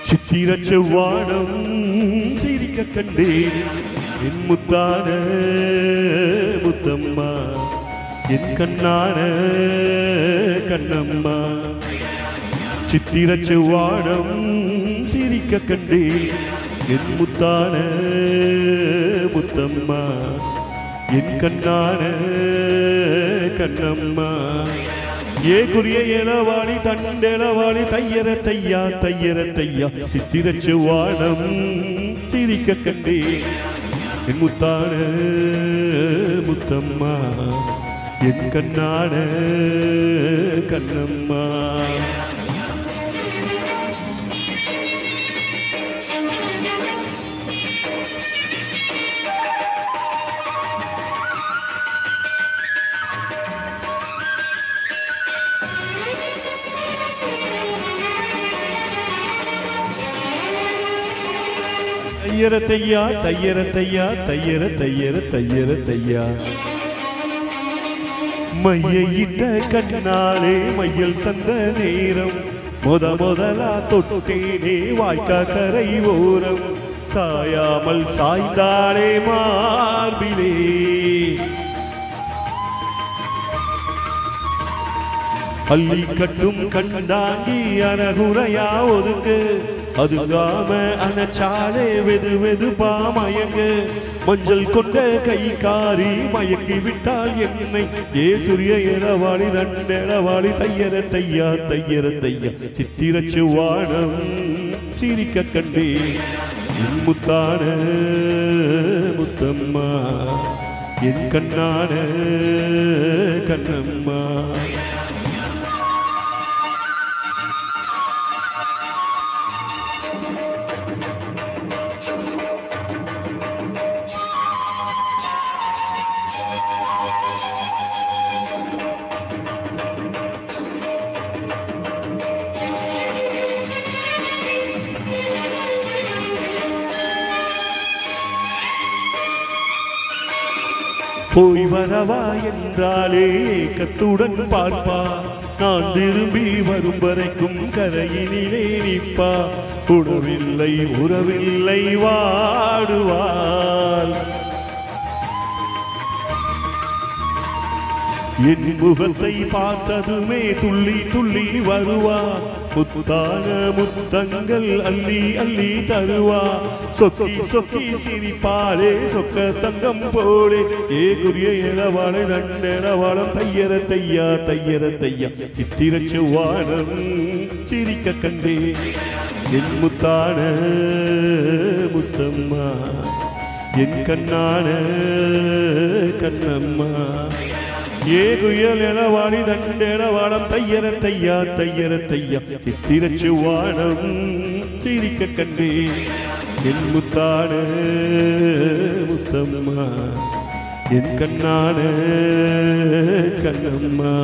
சித்திர செவ்வானம் சிரிக்க கண்டேன் என் முத்தான முத்தம்மா என் கண்ணான கண்ணம்மா. சித்திர செவ்வானம் சிரிக்க கண்டேன் என் முத்தான முத்தம்மா என் கண்ணான கண்ணம்மா. ஏ குறிய எளவாளி தண்டெளவாளி தையர தையா தையர தையா. சித்திர செவ்வானம் சிரிக்க கண்டேன் என் முத்தான முத்தம்மா என் கண்ணான கண்ணம்மா. தையர தையா தையர தையா தையர தையர தையர தையா. மையிட்ட கண்ணாலே மையல் தந்த நேரம் முதலா தொட்டேனே வாய்க்கா கரை ஓரம். சாயாமல் சாய்ந்தாளே மார்பிலே அள்ளி கட்டும் கண்டாங்கி அனகுறையா ஒதுக்கு. அதுங்காம அனச்சாலே வெது வெதுப்பா மயங்கு. மஞ்சள் கொண்ட கை காரி மயக்கி விட்டால் என்னை. ஏ சூரிய எளவாளி தண்டெளவாளி தையர தையா தையர தையா. சித்திர செவ்வானம் சிரிக்க கண்டே என் முத்தான முத்தம்மா என் கண்ணான கண்ணம்மா. போய் வரவா என்றாலே ஏக்கத்துடன் பார்ப்பா. நான் திரும்பி வரும் வரைக்கும் கரையினிலே நிற்பா. உணவில்லை உறவில்லை வாடுவாள். என் முகத்தை பார்த்ததுமே துள்ளி துள்ளி வருவா. முத்தான முத்தங்கள் அள்ளி அள்ளி தருவா. சொக்கி சொக்கி சிரிப்பாளே சொக்க தங்கம் போலே. ஏ குறிய எளவாளை தண்டெளவாளம் தையர தையா தையர தையா. சித்திர செவ்வானம் சிரிக்க கண்டே என் முத்தான முத்தம்மா என் கண்ணான கண்ணம்மா. ஏ குயல் எளவாளி தண்டெளவாளம் தையர தையா தையர தையா. சித்திர செவ்வானம் சிரிக்க கண்டே என் முத்தான முத்தம்மா என் கண்ணான கண்ணம்மா.